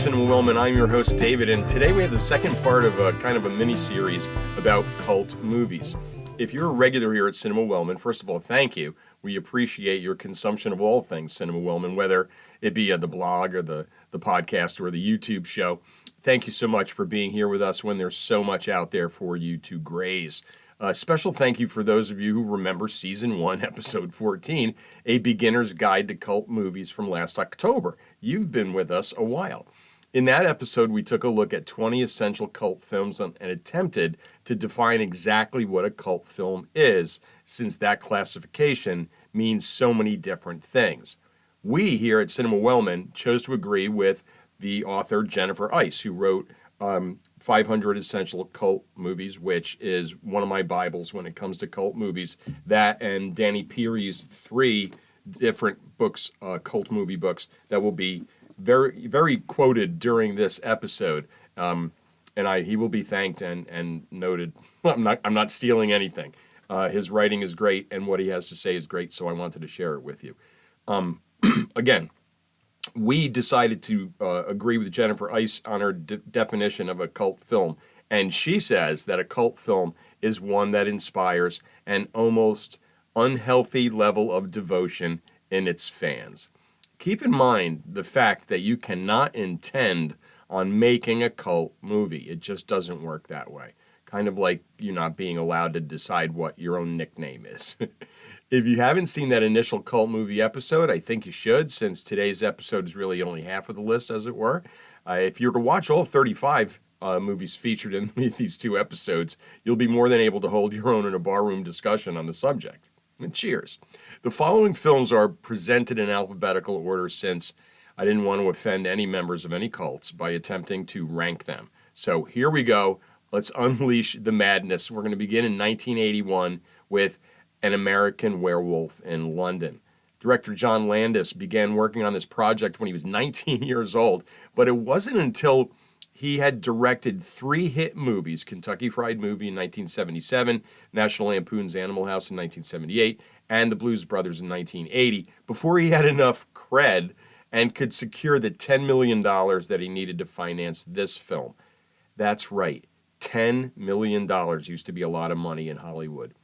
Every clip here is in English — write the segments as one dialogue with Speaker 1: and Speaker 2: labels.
Speaker 1: Cinema Wellman. I'm your host, David, and today we have the second part of a kind of a mini-series about cult movies. If you're a regular here at Cinema Wellman, first of all, thank you. We appreciate your consumption of all things Cinema Wellman, whether it be the blog or the podcast or the YouTube show. Thank you so much for being here with us when there's so much out there for you to graze. A special thank you for those of you who remember Season 1, Episode 14, A Beginner's Guide to Cult Movies from last October. You've been with us a while. In that episode, we took a look at 20 essential cult films and attempted to define exactly what a cult film is, since that classification means so many different things. We here at Cinema Wellman chose to agree with the author Jennifer Ice, who wrote 500 Essential Cult Movies, which is one of my Bibles when it comes to cult movies. That and Danny Peary's 3 different books, cult movie books, that will be very, very quoted during this episode. He will be thanked and noted. I'm not stealing anything. His writing is great, and what he has to say is great, so I wanted to share it with you. Again, we decided to agree with Jennifer Ice on her definition of a cult film, and she says that a cult film is one that inspires an almost unhealthy level of devotion in its fans. Keep in mind the fact that you cannot intend on making a cult movie. It just doesn't work that way. Kind of like you not being allowed to decide what your own nickname is. If you haven't seen that initial cult movie episode, I think you should, since today's episode is really only half of the list, as it were. If you were to watch all 35 movies featured in these 2 episodes, you'll be more than able to hold your own in a barroom discussion on the subject. And cheers. The following films are presented in alphabetical order, since I didn't want to offend any members of any cults by attempting to rank them. So here we go. Let's unleash the madness. We're going to begin in 1981 with An American Werewolf in London. Director John Landis began working on this project when he was 19 years old, but it wasn't until he had directed 3 hit movies, Kentucky Fried Movie in 1977, National Lampoon's Animal House in 1978, and The Blues Brothers in 1980, before he had enough cred and could secure the $10 million that he needed to finance this film. That's right, $10 million used to be a lot of money in Hollywood.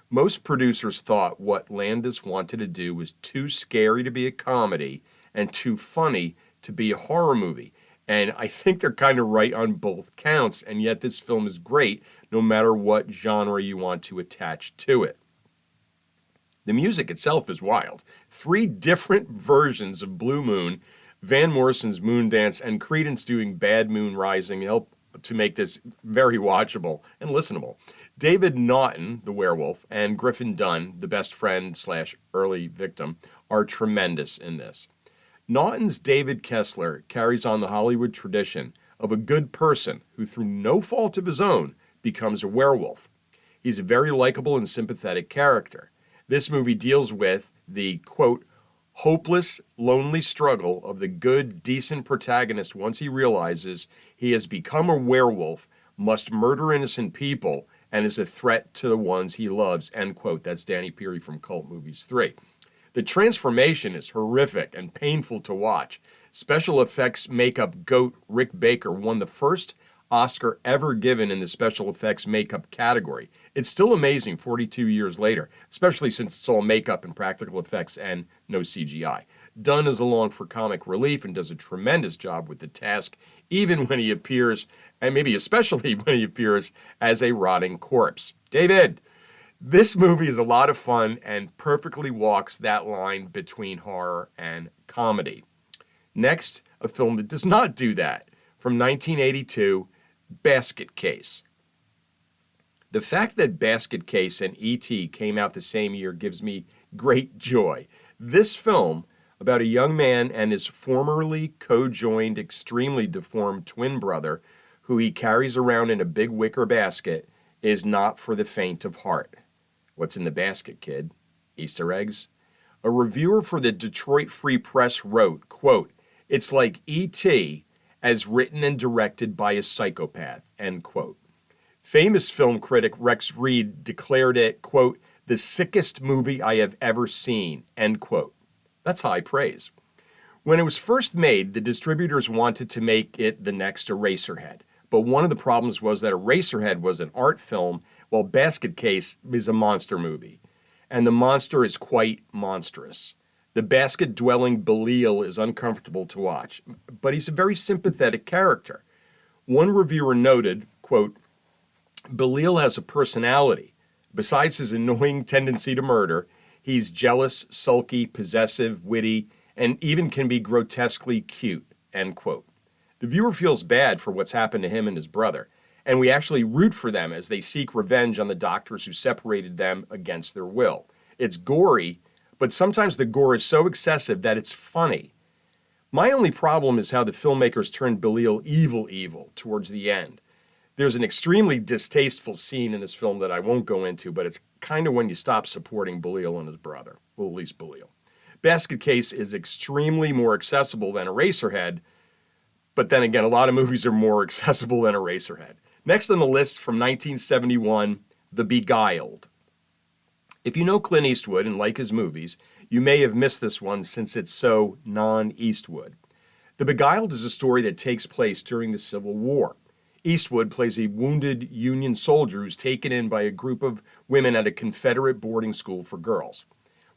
Speaker 1: Most producers thought what Landis wanted to do was too scary to be a comedy and too funny to be a horror movie. And I think they're kind of right on both counts, and yet this film is great no matter what genre you want to attach to it. The music itself is wild. 3 different versions of Blue Moon, Van Morrison's Moon Dance, and Creedence doing Bad Moon Rising help to make this very watchable and listenable. David Naughton, the werewolf, and Griffin Dunne, the best friend / early victim, are tremendous in this. Naughton's David Kessler carries on the Hollywood tradition of a good person who, through no fault of his own, becomes a werewolf. He's a very likable and sympathetic character. This movie deals with the, quote, hopeless, lonely struggle of the good, decent protagonist once he realizes he has become a werewolf, must murder innocent people, and is a threat to the ones he loves, end quote. That's Danny Peary from Cult Movies 3. The transformation is horrific and painful to watch. Special effects makeup goat Rick Baker won the first Oscar ever given in the special effects makeup category. It's still amazing 42 years later, especially since it's all makeup and practical effects and no CGI. Dunn is along for comic relief and does a tremendous job with the task, even when he appears, and maybe especially when he appears as a rotting corpse. David, this movie is a lot of fun and perfectly walks that line between horror and comedy. Next, a film that does not do that, from 1982, Basket Case. The fact that Basket Case and E.T. came out the same year gives me great joy. This film, about a young man and his formerly co-joined, extremely deformed twin brother, who he carries around in a big wicker basket, is not for the faint of heart. What's in the basket, kid? Easter eggs? A reviewer for the Detroit Free Press wrote, quote, "It's like E.T. as written and directed by a psychopath," end quote. Famous film critic Rex Reed declared it, quote, "the sickest movie I have ever seen," end quote. That's high praise. When it was first made, the distributors wanted to make it the next Eraserhead. But one of the problems was that Eraserhead was an art film, while Basket Case is a monster movie. And the monster is quite monstrous. The basket-dwelling Belial is uncomfortable to watch, but he's a very sympathetic character. One reviewer noted, quote, Belial has a personality. Besides his annoying tendency to murder, he's jealous, sulky, possessive, witty, and even can be grotesquely cute, end quote. The viewer feels bad for what's happened to him and his brother, and we actually root for them as they seek revenge on the doctors who separated them against their will. It's gory, but sometimes the gore is so excessive that it's funny. My only problem is how the filmmakers turned Belial evil towards the end. There's an extremely distasteful scene in this film that I won't go into, but it's kind of when you stop supporting Belial and his brother. Well, at least Belial. Basket Case is extremely more accessible than Eraserhead, but then again, a lot of movies are more accessible than Eraserhead. Next on the list from 1971, The Beguiled. If you know Clint Eastwood and like his movies, you may have missed this one since it's so non-Eastwood. The Beguiled is a story that takes place during the Civil War. Eastwood plays a wounded Union soldier who's taken in by a group of women at a Confederate boarding school for girls.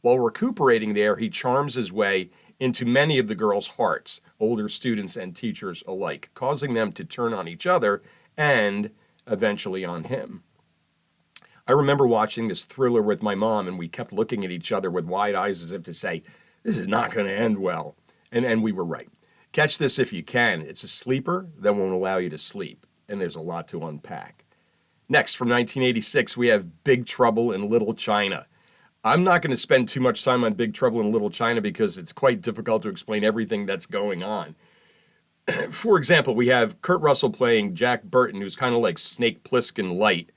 Speaker 1: While recuperating there, he charms his way into many of the girls' hearts, older students and teachers alike, causing them to turn on each other and eventually on him. I remember watching this thriller with my mom, and we kept looking at each other with wide eyes as if to say, this is not going to end well. And we were right. Catch this if you can. It's a sleeper that won't allow you to sleep, and there's a lot to unpack. Next, from 1986, we have Big Trouble in Little China. I'm not going to spend too much time on Big Trouble in Little China because it's quite difficult to explain everything that's going on. For example, we have Kurt Russell playing Jack Burton, who's kind of like Snake Plissken light.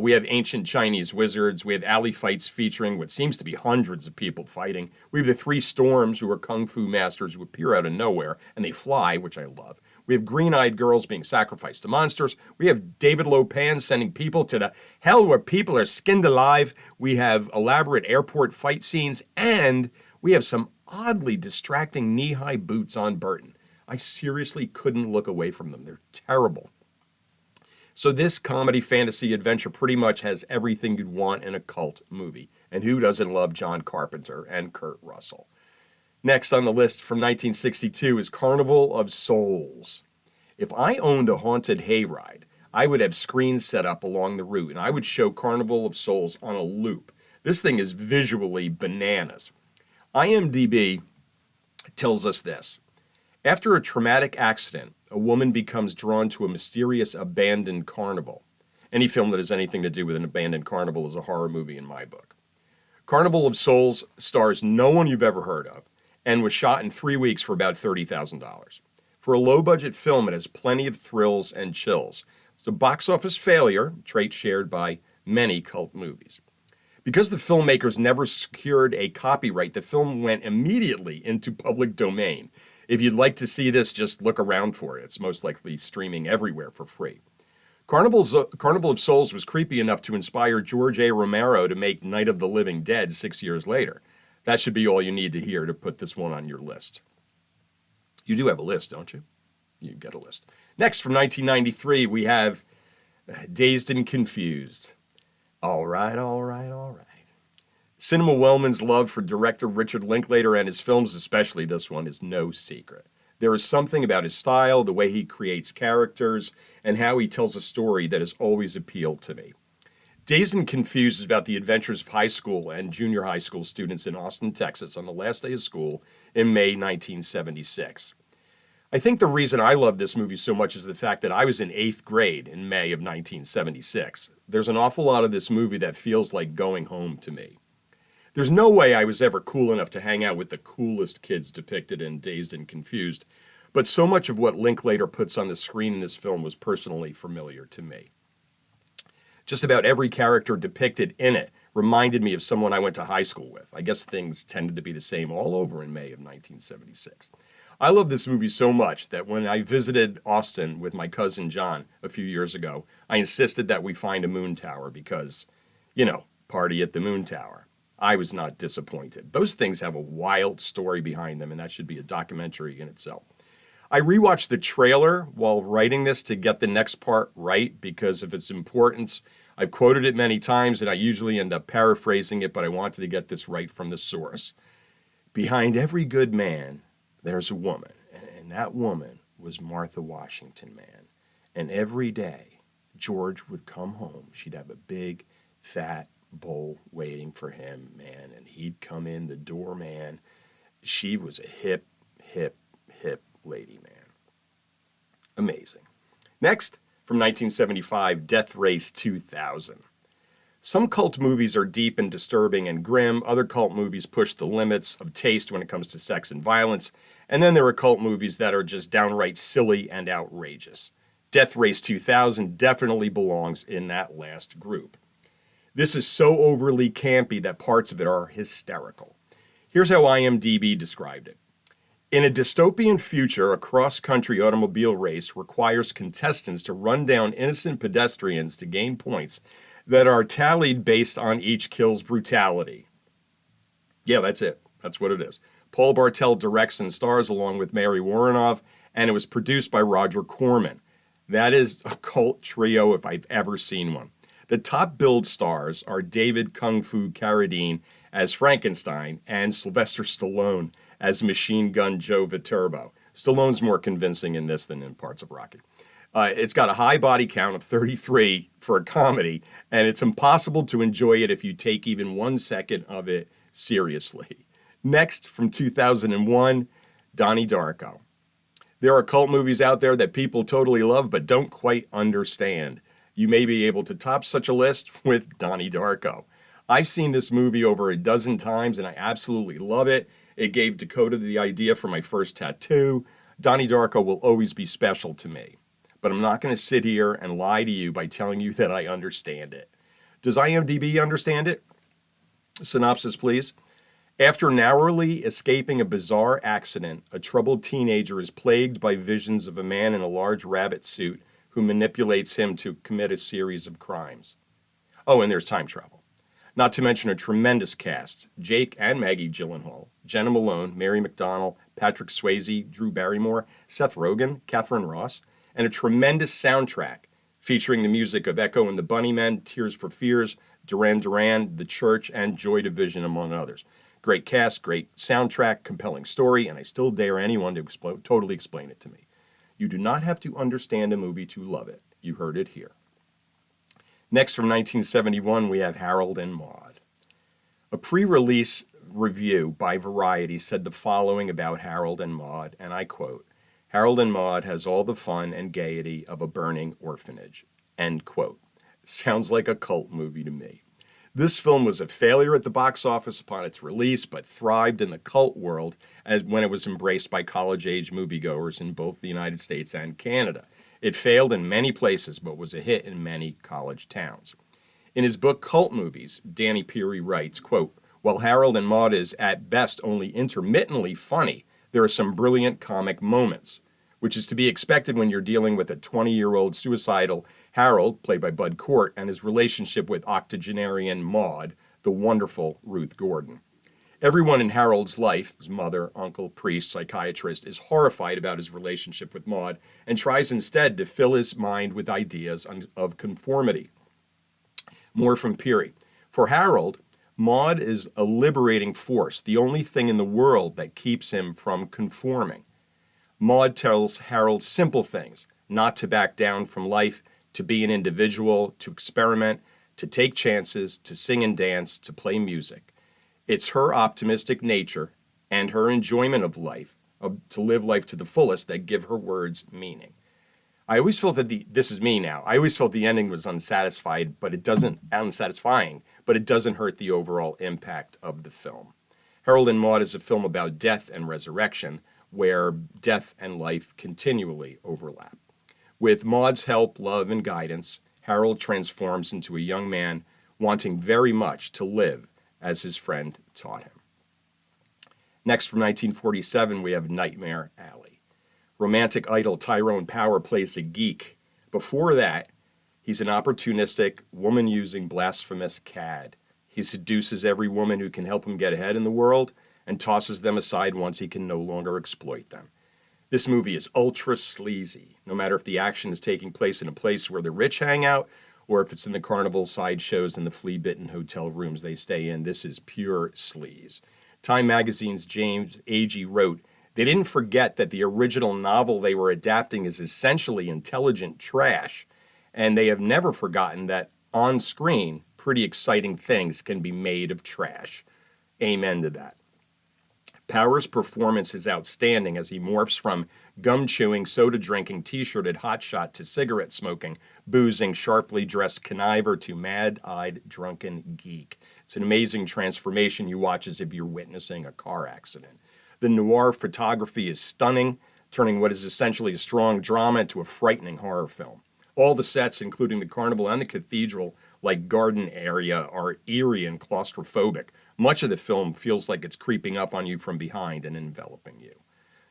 Speaker 1: We have ancient Chinese wizards. We have alley fights featuring what seems to be hundreds of people fighting. We have the three Storms, who are kung fu masters who appear out of nowhere, and they fly, which I love. We have green-eyed girls being sacrificed to monsters. We have David Lopan sending people to the hell where people are skinned alive. We have elaborate airport fight scenes, and we have some oddly distracting knee-high boots on Burton. I seriously couldn't look away from them. They're terrible. So this comedy fantasy adventure pretty much has everything you'd want in a cult movie. And who doesn't love John Carpenter and Kurt Russell? Next on the list from 1962 is Carnival of Souls. If I owned a haunted hayride, I would have screens set up along the route, and I would show Carnival of Souls on a loop. This thing is visually bananas. IMDb tells us this. After a traumatic accident, a woman becomes drawn to a mysterious abandoned carnival. Any film that has anything to do with an abandoned carnival is a horror movie in my book. Carnival of Souls stars no one you've ever heard of and was shot in 3 weeks for about $30,000. For a low-budget film, it has plenty of thrills and chills. It's a box office failure, a trait shared by many cult movies. Because the filmmakers never secured a copyright, the film went immediately into public domain. If you'd like to see this, just look around for it. It's most likely streaming everywhere for free. Carnival of Souls was creepy enough to inspire George A. Romero to make Night of the Living Dead 6 years later. That should be all you need to hear to put this one on your list. You do have a list, don't you? You get a list. Next, from 1993, we have Dazed and Confused. All right. Cinema Wellman's love for director Richard Linklater and his films, especially this one, is no secret. There is something about his style, the way he creates characters, and how he tells a story that has always appealed to me. Dazed and Confused is about the adventures of high school and junior high school students in Austin, Texas on the last day of school in May 1976. I think the reason I love this movie so much is the fact that I was in 8th grade in May of 1976. There's an awful lot of this movie that feels like going home to me. There's no way I was ever cool enough to hang out with the coolest kids depicted in Dazed and Confused, but so much of what Linklater puts on the screen in this film was personally familiar to me. Just about every character depicted in it reminded me of someone I went to high school with. I guess things tended to be the same all over in May of 1976. I love this movie so much that when I visited Austin with my cousin John a few years ago, I insisted that we find a moon tower because, party at the moon tower. I was not disappointed. Those things have a wild story behind them, and that should be a documentary in itself. I rewatched the trailer while writing this to get the next part right because of its importance. I've quoted it many times, and I usually end up paraphrasing it, but I wanted to get this right from the source. Behind every good man, there's a woman, and that woman was Martha Washington, man. And every day, George would come home. She'd have a big, fat bowl waiting for him, man, and he'd come in the door, man. She was a hip, hip, hip lady, man. Amazing. Next, from 1975, Death Race 2000. Some cult movies are deep and disturbing and grim. Other cult movies push the limits of taste when it comes to sex and violence. And then there are cult movies that are just downright silly and outrageous. Death Race 2000 definitely belongs in that last group. This is so overly campy that parts of it are hysterical. Here's how IMDb described it. In a dystopian future, a cross-country automobile race requires contestants to run down innocent pedestrians to gain points that are tallied based on each kill's brutality. Yeah, that's it. That's what it is. Paul Bartel directs and stars along with Mary Woronov, and it was produced by Roger Corman. That is a cult trio if I've ever seen one. The top billed stars are David Kung Fu Carradine as Frankenstein and Sylvester Stallone as Machine Gun Joe Viterbo. Stallone's more convincing in this than in parts of Rocky. It's got a high body count of 33 for a comedy, and it's impossible to enjoy it if you take even 1 second of it seriously. Next, from 2001, Donnie Darko. There are cult movies out there that people totally love but don't quite understand. You may be able to top such a list with Donnie Darko. I've seen this movie over a dozen times and I absolutely love it. It gave Dakota the idea for my first tattoo. Donnie Darko will always be special to me. But I'm not going to sit here and lie to you by telling you that I understand it. Does IMDb understand it? Synopsis, please. After narrowly escaping a bizarre accident, a troubled teenager is plagued by visions of a man in a large rabbit suit who manipulates him to commit a series of crimes. Oh, and there's time travel. Not to mention a tremendous cast. Jake and Maggie Gyllenhaal, Jenna Malone, Mary McDonnell, Patrick Swayze, Drew Barrymore, Seth Rogen, Catherine Ross, and a tremendous soundtrack featuring the music of Echo and the Bunnymen, Tears for Fears, Duran Duran, The Church, and Joy Division, among others. Great cast, great soundtrack, compelling story, and I still dare anyone to totally explain it to me. You do not have to understand a movie to love it. You heard it here. Next, from 1971, we have Harold and Maude. A pre-release review by Variety said the following about Harold and Maude, and I quote, "Harold and Maude has all the fun and gaiety of a burning orphanage." End quote. Sounds like a cult movie to me. This film was a failure at the box office upon its release, but thrived in the cult world when it was embraced by college-age moviegoers in both the United States and Canada. It failed in many places, but was a hit in many college towns. In his book Cult Movies, Danny Peary writes, quote, "While Harold and Maude is at best only intermittently funny, there are some brilliant comic moments, which is to be expected when you're dealing with a 20-year-old suicidal Harold, played by Bud Cort, and his relationship with octogenarian Maude, the wonderful Ruth Gordon. Everyone in Harold's life, his mother, uncle, priest, psychiatrist, is horrified about his relationship with Maude and tries instead to fill his mind with ideas of conformity." More from Peary. For Harold, Maude is a liberating force, the only thing in the world that keeps him from conforming. Maude tells Harold simple things, not to back down from life, to be an individual, to experiment, to take chances, to sing and dance, to play music. It's her optimistic nature and her enjoyment of life, to live life to the fullest, that give her words meaning. I always felt that this is me now. I always felt the ending was unsatisfying, but it doesn't hurt the overall impact of the film. Harold and Maude is a film about death and resurrection, where death and life continually overlap. With Maude's help, love, and guidance, Harold transforms into a young man wanting very much to live as his friend taught him. Next, from 1947, we have Nightmare Alley. Romantic idol Tyrone Power plays a geek. Before that, he's an opportunistic, woman-using, blasphemous cad. He seduces every woman who can help him get ahead in the world and tosses them aside once he can no longer exploit them. This movie is ultra sleazy, no matter if the action is taking place in a place where the rich hang out or if it's in the carnival sideshows and the flea-bitten hotel rooms they stay in. This is pure sleaze. Time magazine's James Agee wrote, "They didn't forget that the original novel they were adapting is essentially intelligent trash, and they have never forgotten that on screen, pretty exciting things can be made of trash." Amen to that. Power's performance is outstanding as he morphs from gum-chewing, soda-drinking, t-shirted hotshot to cigarette-smoking, boozing, sharply dressed conniver to mad-eyed, drunken geek. It's an amazing transformation you watch as if you're witnessing a car accident. The noir photography is stunning, turning what is essentially a strong drama into a frightening horror film. All the sets, including the carnival and the cathedral-like garden area, are eerie and claustrophobic. Much of the film feels like it's creeping up on you from behind and enveloping you.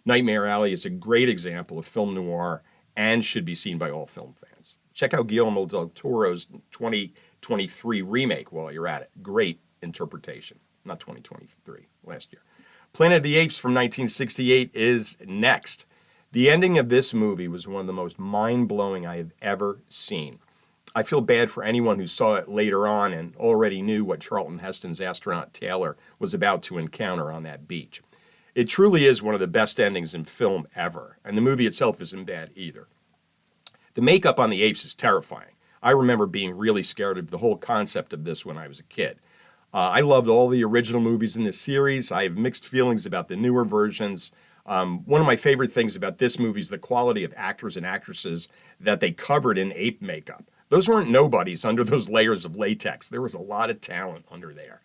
Speaker 1: Nightmare Alley is a great example of film noir and should be seen by all film fans. Check out Guillermo del Toro's 2023 remake while you're at it. Great interpretation. Not 2023, last year. Planet of the Apes from 1968 is next. The ending of this movie was one of the most mind-blowing I have ever seen. I feel bad for anyone who saw it later on and already knew what Charlton Heston's astronaut Taylor was about to encounter on that beach. It truly is one of the best endings in film ever, and the movie itself isn't bad either. The makeup on the apes is terrifying. I remember being really scared of the whole concept of this when I was a kid. I loved all the original movies in this series. I have mixed feelings about the newer versions. One of my favorite things about this movie is the quality of actors and actresses that they covered in ape makeup. Those weren't nobodies under those layers of latex. There was a lot of talent under there.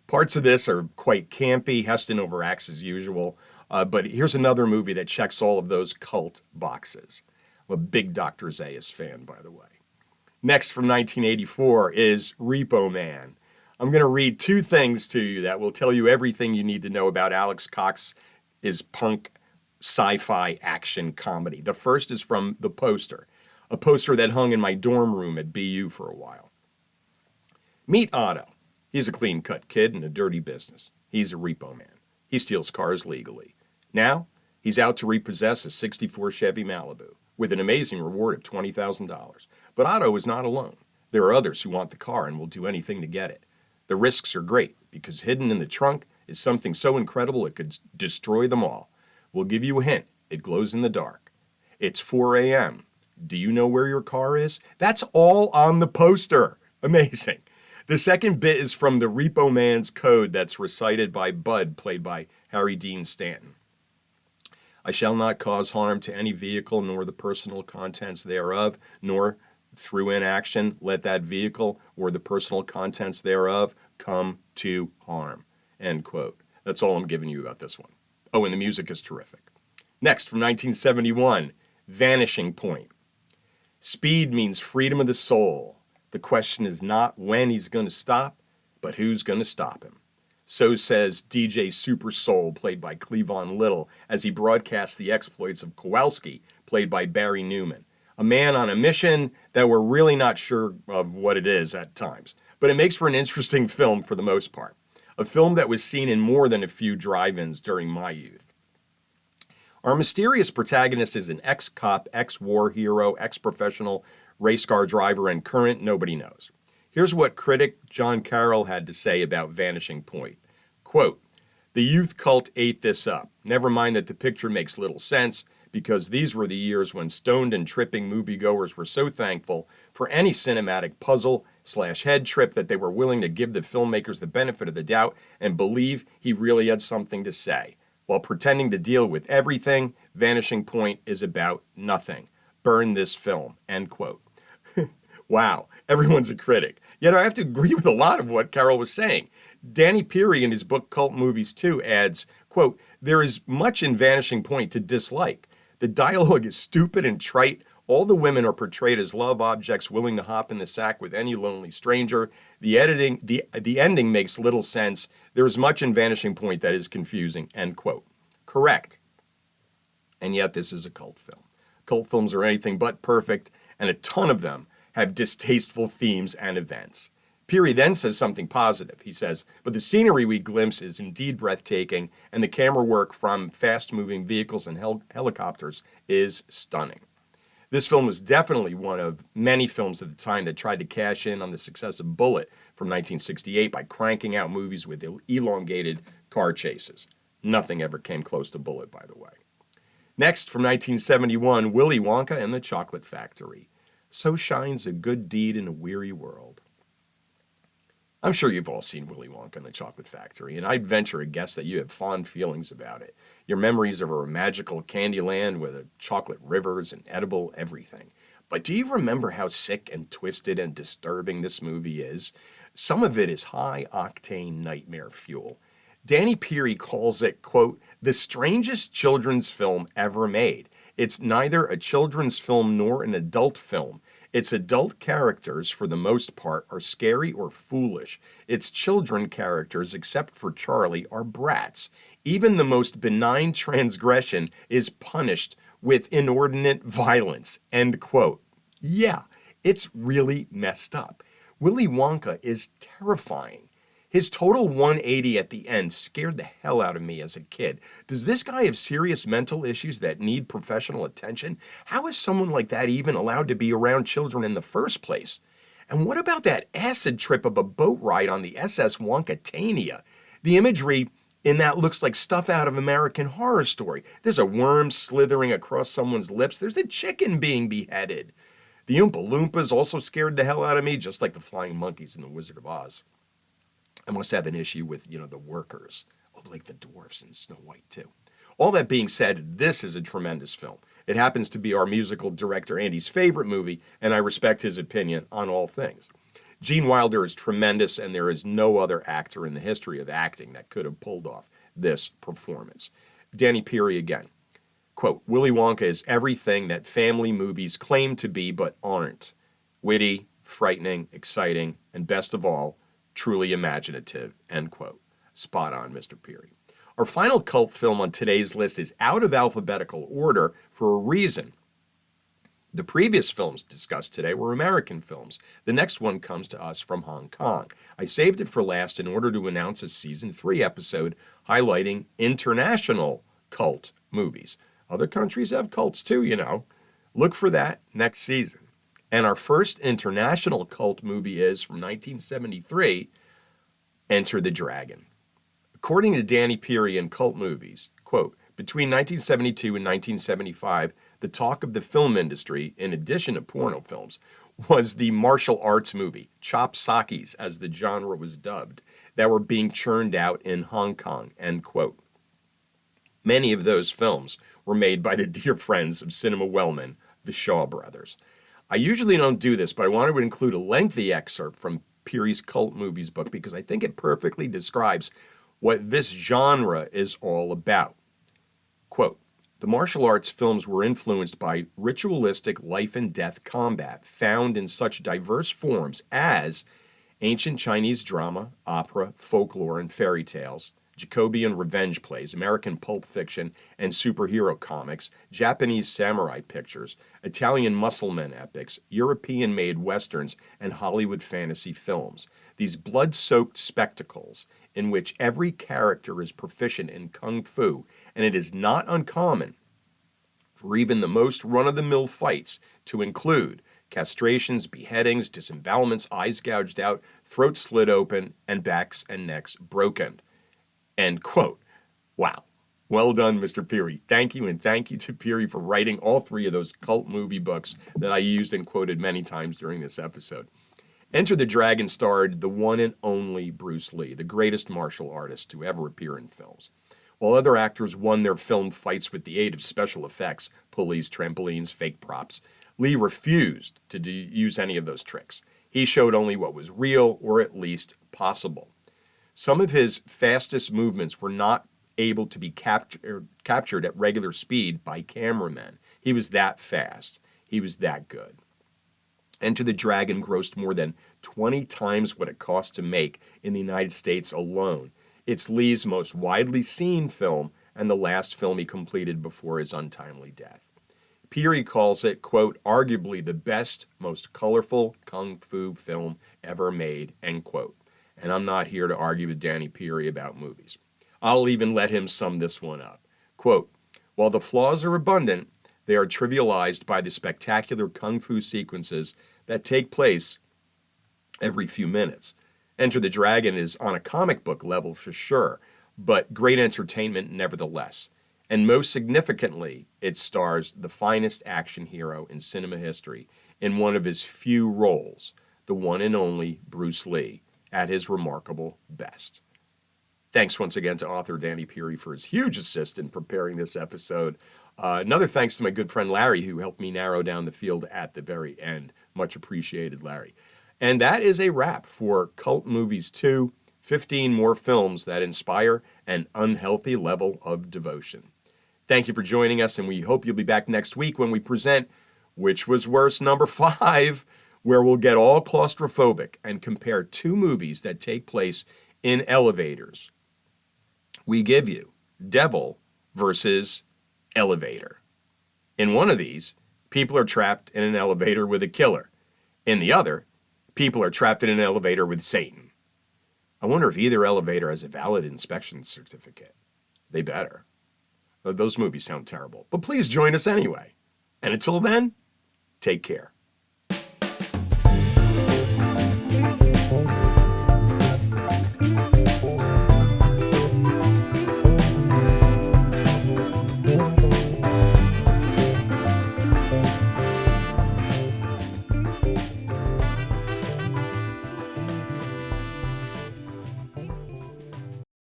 Speaker 1: Parts of this are quite campy. Heston overacts as usual. But here's another movie that checks all of those cult boxes. I'm a big Dr. Zayas fan, by the way. Next, from 1984, is Repo Man. I'm going to read two things to you that will tell you everything you need to know about Alex Cox's punk sci-fi action comedy. The first is from the poster, a poster that hung in my dorm room at BU for a while. Meet Otto. He's a clean-cut kid in a dirty business. He's a repo man. He steals cars legally. Now, he's out to repossess a 64 Chevy Malibu with an amazing reward of $20,000. But Otto is not alone. There are others who want the car and will do anything to get it. The risks are great because hidden in the trunk is something so incredible it could destroy them all. We'll give you a hint. It glows in the dark. It's 4 a.m. Do you know where your car is? That's all on the poster. Amazing. The second bit is from the Repo Man's code that's recited by Bud, played by Harry Dean Stanton. I shall not cause harm to any vehicle nor the personal contents thereof, nor through inaction let that vehicle or the personal contents thereof come to harm. End quote. That's all I'm giving you about this one. Oh, and the music is terrific. Next, from 1971, Vanishing Point. Speed means freedom of the soul. The question is not when he's going to stop, but who's going to stop him. So says DJ Super Soul, played by Cleavon Little, as he broadcasts the exploits of Kowalski, played by Barry Newman. A man on a mission that we're really not sure of what it is at times. But it makes for an interesting film for the most part. A film that was seen in more than a few drive-ins during my youth. Our mysterious protagonist is an ex-cop, ex-war hero, ex-professional race car driver, and current nobody knows. Here's what critic John Carroll had to say about Vanishing Point. Quote, "The youth cult ate this up. Never mind that the picture makes little sense, because these were the years when stoned and tripping moviegoers were so thankful for any cinematic puzzle/head trip that they were willing to give the filmmakers the benefit of the doubt and believe he really had something to say. While pretending to deal with everything, Vanishing Point is about nothing. Burn this film." End quote. Wow, everyone's a critic. Yet I have to agree with a lot of what Carroll was saying. Danny Peary in his book Cult Movies 2 adds, quote, "There is much in Vanishing Point to dislike. The dialogue is stupid and trite. All the women are portrayed as love objects willing to hop in the sack with any lonely stranger. The ending makes little sense. There is much in Vanishing Point that is confusing." End quote. Correct. And yet this is a cult film. Cult films are anything but perfect, and a ton of them have distasteful themes and events. Peary then says something positive. He says, but the scenery we glimpse is indeed breathtaking, and the camera work from fast-moving vehicles and helicopters is stunning. This film was definitely one of many films at the time that tried to cash in on the success of Bullitt from 1968 by cranking out movies with elongated car chases. Nothing ever came close to Bullitt, by the way. Next, from 1971, Willy Wonka and the Chocolate Factory. So shines a good deed in a weary world. I'm sure you've all seen Willy Wonka and the Chocolate Factory, and I'd venture a guess that you have fond feelings about it. Your memories of a magical candy land with chocolate rivers and edible everything. But do you remember how sick and twisted and disturbing this movie is? Some of it is high-octane nightmare fuel. Danny Peary calls it, quote, the strangest children's film ever made. It's neither a children's film nor an adult film. Its adult characters, for the most part, are scary or foolish. Its children characters, except for Charlie, are brats. Even the most benign transgression is punished with inordinate violence, end quote. Yeah, it's really messed up. Willy Wonka is terrifying. His total 180 at the end scared the hell out of me as a kid. Does this guy have serious mental issues that need professional attention? How is someone like that even allowed to be around children in the first place? And what about that acid trip of a boat ride on the SS Wonkatania? The imagery in that looks like stuff out of American Horror Story. There's a worm slithering across someone's lips. There's a chicken being beheaded. The Oompa Loompas also scared the hell out of me, just like the flying monkeys in The Wizard of Oz. I must have an issue with, the workers. Oh, like the dwarfs in Snow White, too. All that being said, this is a tremendous film. It happens to be our musical director Andy's favorite movie, and I respect his opinion on all things. Gene Wilder is tremendous, and there is no other actor in the history of acting that could have pulled off this performance. Danny Peary again. Quote, Willy Wonka is everything that family movies claim to be but aren't. Witty, frightening, exciting, and best of all, truly imaginative, end quote. Spot on, Mr. Peary. Our final cult film on today's list is out of alphabetical order for a reason. The previous films discussed today were American films. The next one comes to us from Hong Kong. I saved it for last in order to announce a Season 3 episode highlighting international cult movies. Other countries have cults too, Look for that next season. And our first international cult movie is, from 1973, Enter the Dragon. According to Danny Peary in Cult Movies, quote, between 1972 and 1975, the talk of the film industry, in addition to porno films, was the martial arts movie, chop sakis as the genre was dubbed, that were being churned out in Hong Kong, end quote. Many of those films were made by the dear friends of Cinema Wellman, the Shaw Brothers. I usually don't do this, but I wanted to include a lengthy excerpt from Peary's Cult Movies book because I think it perfectly describes what this genre is all about. Quote, the martial arts films were influenced by ritualistic life and death combat found in such diverse forms as ancient Chinese drama, opera, folklore, and fairy tales, Jacobean revenge plays, American pulp fiction and superhero comics, Japanese samurai pictures, Italian musclemen epics, European-made westerns, and Hollywood fantasy films. These blood-soaked spectacles in which every character is proficient in kung fu, and it is not uncommon for even the most run-of-the-mill fights to include castrations, beheadings, disembowelments, eyes gouged out, throats slit open, and backs and necks broken. End quote. Wow. Well done, Mr. Peary. Thank you, and thank you to Peary for writing all three of those cult movie books that I used and quoted many times during this episode. Enter the Dragon starred the one and only Bruce Lee, the greatest martial artist to ever appear in films. While other actors won their filmed fights with the aid of special effects, pulleys, trampolines, fake props, Lee refused to use any of those tricks. He showed only what was real, or at least possible. Some of his fastest movements were not able to be captured at regular speed by cameramen. He was that fast. He was that good. Enter the Dragon grossed more than 20 times what it cost to make in the United States alone. It's Lee's most widely seen film and the last film he completed before his untimely death. Peary calls it, quote, arguably the best, most colorful kung fu film ever made, end quote. And I'm not here to argue with Danny Peary about movies. I'll even let him sum this one up. Quote, while the flaws are abundant, they are trivialized by the spectacular kung fu sequences that take place every few minutes. Enter the Dragon is on a comic book level for sure, but great entertainment nevertheless. And most significantly, it stars the finest action hero in cinema history in one of his few roles, the one and only Bruce Lee, at his remarkable best. Thanks once again to author Danny Peary for his huge assist in preparing this episode. Another thanks to my good friend Larry, who helped me narrow down the field at the very end. Much appreciated, Larry. And that is a wrap for Cult Movies 2, 15 more films that inspire an unhealthy level of devotion. Thank you for joining us, and we hope you'll be back next week when we present Which Was Worse, number 5, where we'll get all claustrophobic and compare two movies that take place in elevators. We give you Devil versus Elevator. In one of these, people are trapped in an elevator with a killer. In the other, people are trapped in an elevator with Satan. I wonder if either elevator has a valid inspection certificate. They better. Those movies sound terrible, but please join us anyway. And until then, take care.